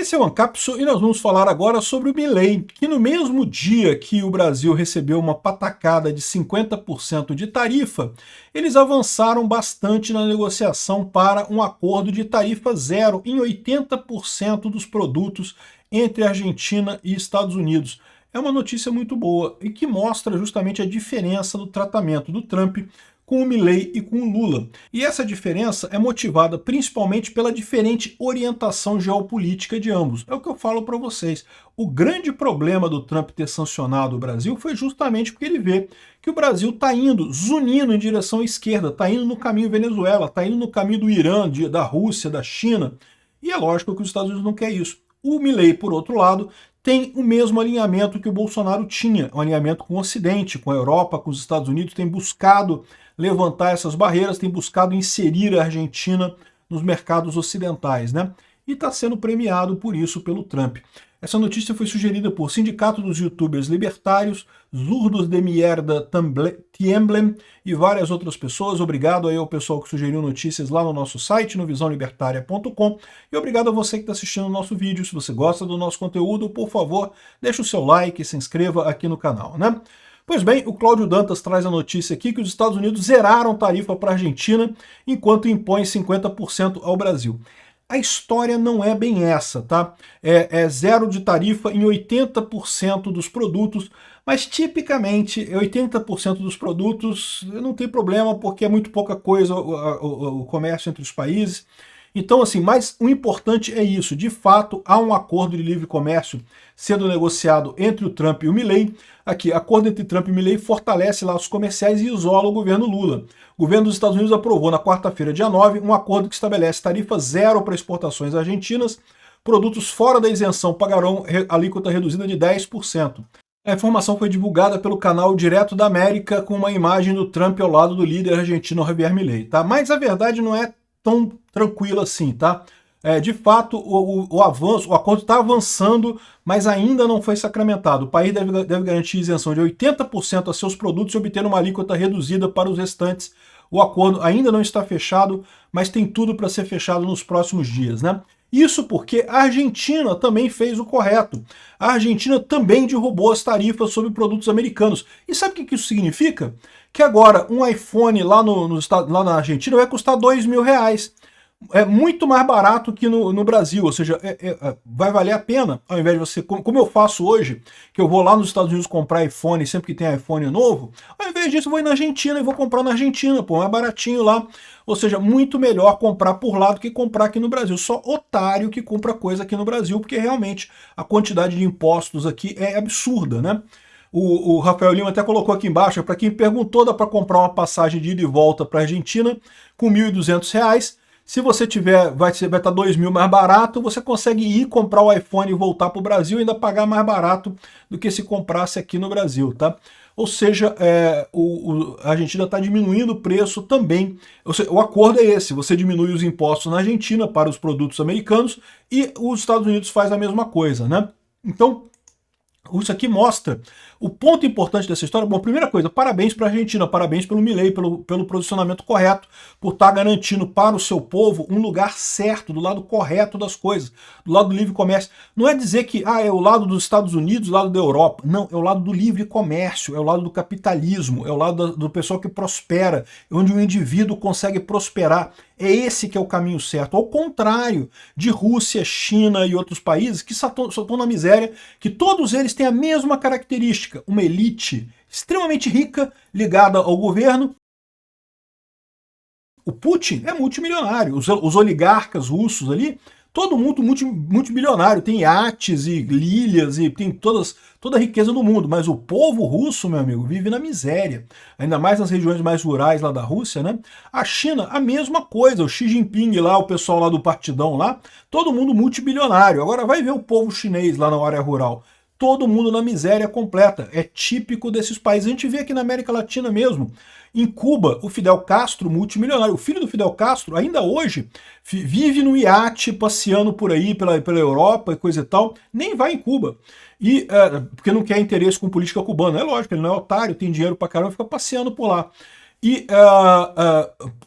Esse é o Ancapsu e nós vamos falar agora sobre o Milei, que no mesmo dia que o Brasil recebeu uma patacada de 50% de tarifa, eles avançaram bastante na negociação para um acordo de tarifa zero em 80% dos produtos entre Argentina e Estados Unidos. É uma notícia muito boa e que mostra justamente a diferença do tratamento do Trump com o Milei e com o Lula. E essa diferença é motivada principalmente pela diferente orientação geopolítica de ambos. É o que eu falo para vocês. O grande problema do Trump ter sancionado o Brasil foi justamente porque ele vê que o Brasil está indo, zunindo em direção à esquerda, está indo no caminho Venezuela, está indo no caminho do Irã, da Rússia, da China. E é lógico que os Estados Unidos não quer isso. O Milei, por outro lado, tem o mesmo alinhamento que o Bolsonaro tinha, um alinhamento com o Ocidente, com a Europa, com os Estados Unidos, tem buscado levantar essas barreiras, tem buscado inserir a Argentina nos mercados ocidentais, né? E está sendo premiado por isso pelo Trump. Essa notícia foi sugerida por Sindicato dos Youtubers Libertários, Zurdos de Mierda Tiemblem e várias outras pessoas. Obrigado aí ao pessoal que sugeriu notícias lá no nosso site, no visãolibertaria.com. E obrigado a você que está assistindo o nosso vídeo. Se você gosta do nosso conteúdo, por favor, deixe o seu like e se inscreva aqui no canal, né? Pois bem, o Cláudio Dantas traz a notícia aqui que os Estados Unidos zeraram tarifa para a Argentina, enquanto impõe 50% ao Brasil. A história não é bem essa, tá? É zero de tarifa em 80% dos produtos, mas tipicamente 80% dos produtos não tem problema, porque é muito pouca coisa o comércio entre os países. Então, assim, mas o importante é isso. De fato, há um acordo de livre comércio sendo negociado entre o Trump e o Milei. Aqui, acordo entre Trump e Milei fortalece laços comerciais e isola o governo Lula. O governo dos Estados Unidos aprovou na quarta-feira, dia 9, um acordo que estabelece tarifa zero para exportações argentinas. Produtos fora da isenção pagarão alíquota reduzida de 10%. A informação foi divulgada pelo canal Direto da América com uma imagem do Trump ao lado do líder argentino Javier Milei, tá? Mas a verdade não é tão tranquilo assim, tá? De fato, o acordo está avançando, mas ainda não foi sacramentado. O país deve garantir isenção de 80% a seus produtos e obter uma alíquota reduzida para os restantes. O acordo ainda não está fechado, mas tem tudo para ser fechado nos próximos dias, né? Isso porque a Argentina também fez o correto. A Argentina também derrubou as tarifas sobre produtos americanos. E sabe o que isso significa? Que agora um iPhone lá na Argentina vai custar R$2.000. É muito mais barato que no Brasil, ou seja, vai valer a pena, ao invés de você, como eu faço hoje, que eu vou lá nos Estados Unidos comprar iPhone sempre que tem iPhone novo, ao invés disso eu vou ir na Argentina e vou comprar na Argentina, pô, é baratinho lá. Ou seja, muito melhor comprar por lá do que comprar aqui no Brasil. Só otário que compra coisa aqui no Brasil, porque realmente a quantidade de impostos aqui é absurda, né? O Rafael Lima até colocou aqui embaixo, para quem perguntou, dá para comprar uma passagem de ida e volta para a Argentina com R$1.200. Se você tiver, vai estar R$2.000 mais barato, você consegue ir comprar o iPhone e voltar para o Brasil e ainda pagar mais barato do que se comprasse aqui no Brasil, tá? Ou seja, a Argentina está diminuindo o preço também. Ou seja, o acordo é esse, você diminui os impostos na Argentina para os produtos americanos e os Estados Unidos faz a mesma coisa, né? Então, isso aqui mostra o ponto importante dessa história. Bom, primeira coisa, parabéns para a Argentina, parabéns pelo Milei, pelo posicionamento correto, por estar garantindo para o seu povo um lugar certo, do lado correto das coisas, do lado do livre comércio. Não é dizer que é o lado dos Estados Unidos, o lado da Europa. Não, é o lado do livre comércio, é o lado do capitalismo, é o lado do pessoal que prospera, onde o indivíduo consegue prosperar. É esse que é o caminho certo, ao contrário de Rússia, China e outros países que só estão na miséria, que todos eles têm a mesma característica, uma elite extremamente rica ligada ao governo. O Putin é multimilionário, os oligarcas russos ali, todo mundo multimilionário, tem iates e ilhas e tem toda a riqueza do mundo, mas o povo russo, meu amigo, vive na miséria, ainda mais nas regiões mais rurais lá da Rússia, né? A China, a mesma coisa, o Xi Jinping lá, o pessoal lá do partidão lá, todo mundo multibilionário. Agora vai ver o povo chinês lá na área rural. Todo mundo na miséria completa. É típico desses países. A gente vê aqui na América Latina mesmo. Em Cuba, o Fidel Castro, multimilionário, o filho do Fidel Castro, ainda hoje, vive no iate, passeando por aí, pela Europa e coisa e tal, nem vai em Cuba. Porque não quer interesse com política cubana. É lógico, ele não é otário, tem dinheiro pra caramba, fica passeando por lá. E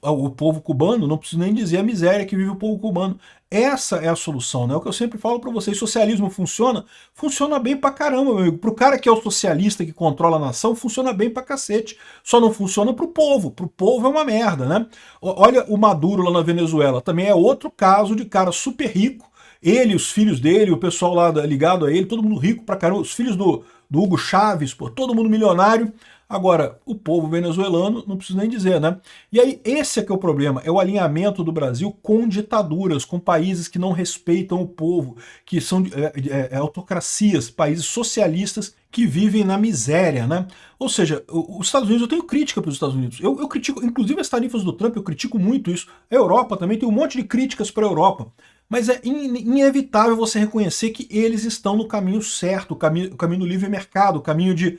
o povo cubano, não preciso nem dizer a miséria que vive o povo cubano, Essa é a solução, né? O que eu sempre falo para vocês, socialismo funciona? Funciona bem pra caramba, meu amigo. Pro cara que é o socialista que controla a nação, funciona bem pra cacete. Só não funciona pro povo. Pro povo é uma merda, né? Olha o Maduro lá na Venezuela, também é outro caso de cara super rico. Ele, os filhos dele, o pessoal lá ligado a ele, todo mundo rico pra caramba, os filhos do Hugo Chávez, pô, todo mundo milionário. Agora, o povo venezuelano, não preciso nem dizer, né? E aí, esse é que é o problema, é o alinhamento do Brasil com ditaduras, com países que não respeitam o povo, que são autocracias, países socialistas que vivem na miséria, né? Ou seja, os Estados Unidos, eu tenho crítica para os Estados Unidos. Eu critico, inclusive as tarifas do Trump, eu critico muito isso. A Europa também tem um monte de críticas para a Europa. Mas é inevitável você reconhecer que eles estão no caminho certo, o caminho do livre mercado, o caminho de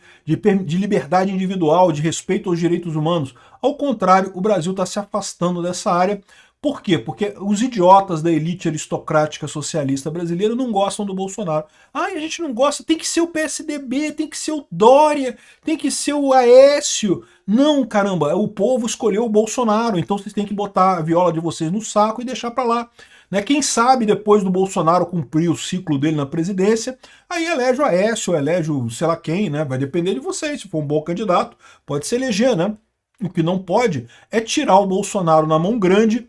liberdade individual, de respeito aos direitos humanos. Ao contrário, o Brasil está se afastando dessa área. Por quê? Porque os idiotas da elite aristocrática socialista brasileira não gostam do Bolsonaro. Ah, a gente não gosta, tem que ser o PSDB, tem que ser o Dória, tem que ser o Aécio. Não, caramba, o povo escolheu o Bolsonaro, então vocês têm que botar a viola de vocês no saco e deixar pra lá. Né? Quem sabe depois do Bolsonaro cumprir o ciclo dele na presidência, aí elege o Aécio, elege o sei lá quem, né? Vai depender de vocês, se for um bom candidato, pode se eleger, né? O que não pode é tirar o Bolsonaro na mão grande,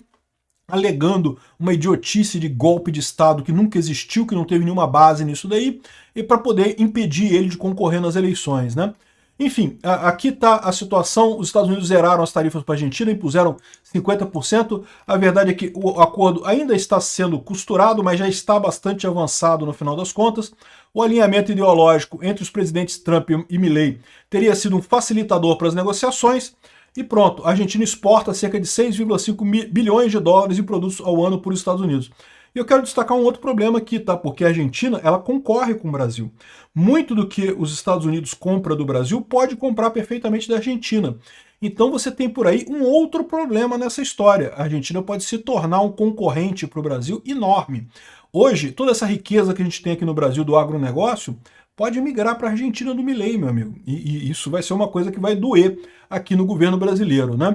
alegando uma idiotice de golpe de Estado que nunca existiu, que não teve nenhuma base nisso daí, e para poder impedir ele de concorrer nas eleições, né? Enfim, aqui está a situação, os Estados Unidos zeraram as tarifas para a Argentina, impuseram 50%, a verdade é que o acordo ainda está sendo costurado, mas já está bastante avançado no final das contas. O alinhamento ideológico entre os presidentes Trump e Milei teria sido um facilitador para as negociações, e pronto, a Argentina exporta cerca de 6,5 bilhões de dólares em produtos ao ano para os Estados Unidos. E eu quero destacar um outro problema aqui, tá? Porque a Argentina, ela concorre com o Brasil. Muito do que os Estados Unidos compra do Brasil pode comprar perfeitamente da Argentina. Então você tem por aí um outro problema nessa história. A Argentina pode se tornar um concorrente para o Brasil enorme. Hoje, toda essa riqueza que a gente tem aqui no Brasil do agronegócio pode migrar para a Argentina do Milei, meu amigo. E isso vai ser uma coisa que vai doer aqui no governo brasileiro, né?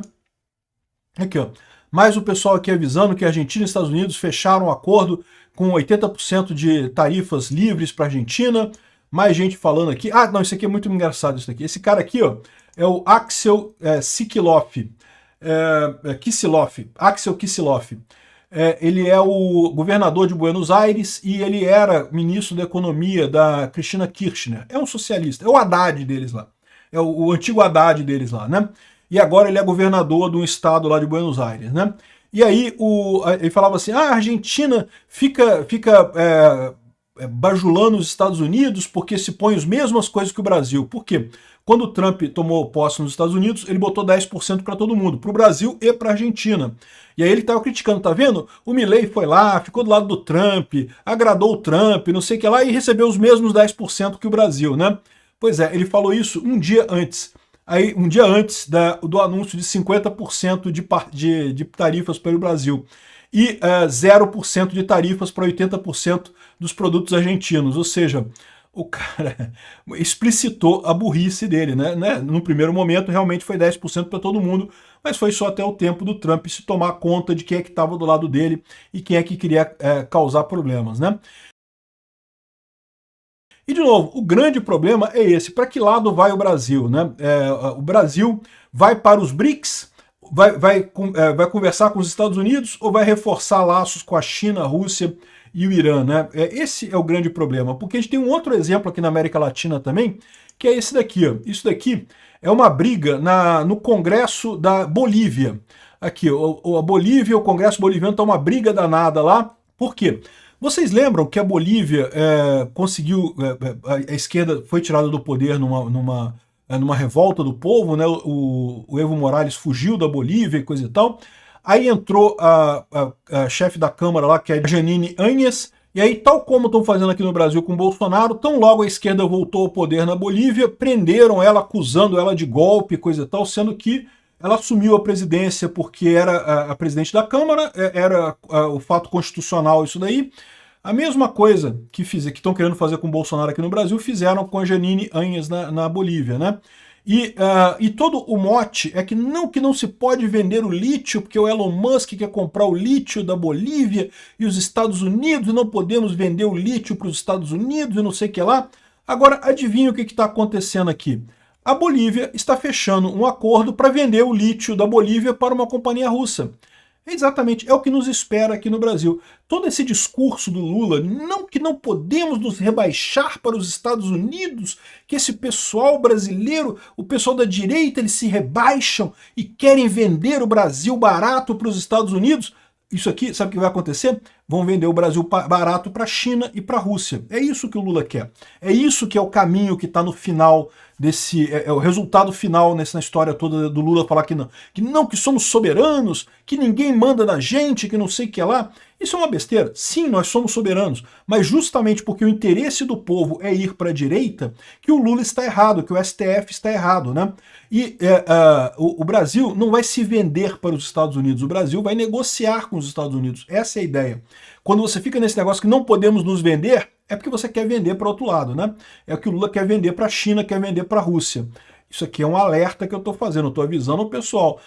Aqui, ó. Mais o pessoal aqui avisando que a Argentina e Estados Unidos fecharam um acordo com 80% de tarifas livres para a Argentina. Mais gente falando aqui. Ah, não, isso aqui é muito engraçado. Isso aqui. Esse cara aqui, ó, é o Axel Kicillof. Axel Kicillof. Ele é o governador de Buenos Aires e ele era ministro da economia da Cristina Kirchner. É um socialista. É o Haddad deles lá. É o antigo Haddad deles lá, né? E agora ele é governador de um estado lá de Buenos Aires, né? E aí ele falava assim, a Argentina fica bajulando os Estados Unidos porque se põe as mesmas coisas que o Brasil. Por quê? Quando o Trump tomou posse nos Estados Unidos, ele botou 10% para todo mundo, para o Brasil e para a Argentina. E aí ele estava criticando, tá vendo? O Milei foi lá, ficou do lado do Trump, agradou o Trump, não sei o que lá, e recebeu os mesmos 10% que o Brasil, né? Pois é, ele falou isso um dia antes. Aí, um dia antes do anúncio de 50% de tarifas para o Brasil e 0% de tarifas para 80% dos produtos argentinos. Ou seja, o cara explicitou a burrice dele, né? No primeiro momento, realmente foi 10% para todo mundo, mas foi só até o tempo do Trump se tomar conta de quem é que estava do lado dele e quem é que queria causar problemas, né? E, de novo, o grande problema é esse. Para que lado vai o Brasil, né? O Brasil vai para os BRICS, vai conversar com os Estados Unidos ou vai reforçar laços com a China, a Rússia e o Irã, né? Esse é o grande problema, porque a gente tem um outro exemplo aqui na América Latina também, que é esse daqui, ó. Isso daqui é uma briga no Congresso da Bolívia. Aqui, a Bolívia, o Congresso boliviano está uma briga danada lá. Por quê? Vocês lembram que a Bolívia conseguiu, a esquerda foi tirada do poder numa revolta do povo, né? O Evo Morales fugiu da Bolívia e coisa e tal. Aí entrou a chefe da Câmara lá, que é a Jeanine Áñez, e aí, tal como estão fazendo aqui no Brasil com o Bolsonaro, tão logo a esquerda voltou ao poder na Bolívia, prenderam ela, acusando ela de golpe e coisa e tal, sendo que ela assumiu a presidência porque era a presidente da Câmara, era o fato constitucional isso daí. A mesma coisa que estão querendo fazer com o Bolsonaro aqui no Brasil, fizeram com a Jeanine Áñez na Bolívia, né? E todo o mote é que não se pode vender o lítio, porque o Elon Musk quer comprar o lítio da Bolívia e os Estados Unidos, e não podemos vender o lítio para os Estados Unidos e não sei o que lá. Agora, adivinha o que está acontecendo aqui? A Bolívia está fechando um acordo para vender o lítio da Bolívia para uma companhia russa. Exatamente, é o que nos espera aqui no Brasil. Todo esse discurso do Lula, que não podemos nos rebaixar para os Estados Unidos, que esse pessoal brasileiro, o pessoal da direita, eles se rebaixam e querem vender o Brasil barato para os Estados Unidos. Isso aqui, sabe o que vai acontecer? Vão vender o Brasil barato para a China e para a Rússia. É isso que o Lula quer. É isso que é o caminho que está no final desse... É o resultado final nessa história toda do Lula falar que somos soberanos, que ninguém manda na gente, que não sei o que lá. Isso é uma besteira. Sim, nós somos soberanos, mas justamente porque o interesse do povo é ir para a direita, que o Lula está errado, que o STF está errado, né? E o Brasil não vai se vender para os Estados Unidos, o Brasil vai negociar com os Estados Unidos. Essa é a ideia. Quando você fica nesse negócio que não podemos nos vender, é porque você quer vender para o outro lado, né? É o que o Lula quer vender para a China, quer vender para a Rússia. Isso aqui é um alerta que eu estou fazendo, eu estou avisando o pessoal.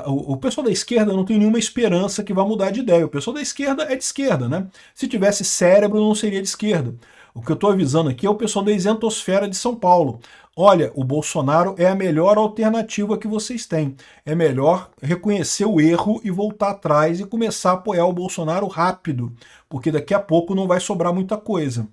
O pessoal da esquerda não tem nenhuma esperança que vá mudar de ideia. O pessoal da esquerda é de esquerda, né? Se tivesse cérebro, não seria de esquerda. O que eu estou avisando aqui é o pessoal da isentosfera de São Paulo. Olha, o Bolsonaro é a melhor alternativa que vocês têm. É melhor reconhecer o erro e voltar atrás e começar a apoiar o Bolsonaro rápido, porque daqui a pouco não vai sobrar muita coisa.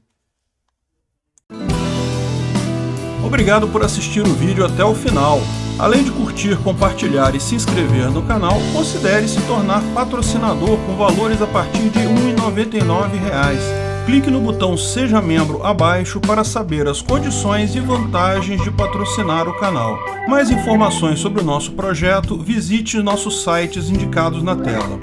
Obrigado por assistir o vídeo até o final. Além de curtir, compartilhar e se inscrever no canal, considere se tornar patrocinador com valores a partir de R$ 1,99. Clique no botão Seja Membro abaixo para saber as condições e vantagens de patrocinar o canal. Mais informações sobre o nosso projeto, visite nossos sites indicados na tela.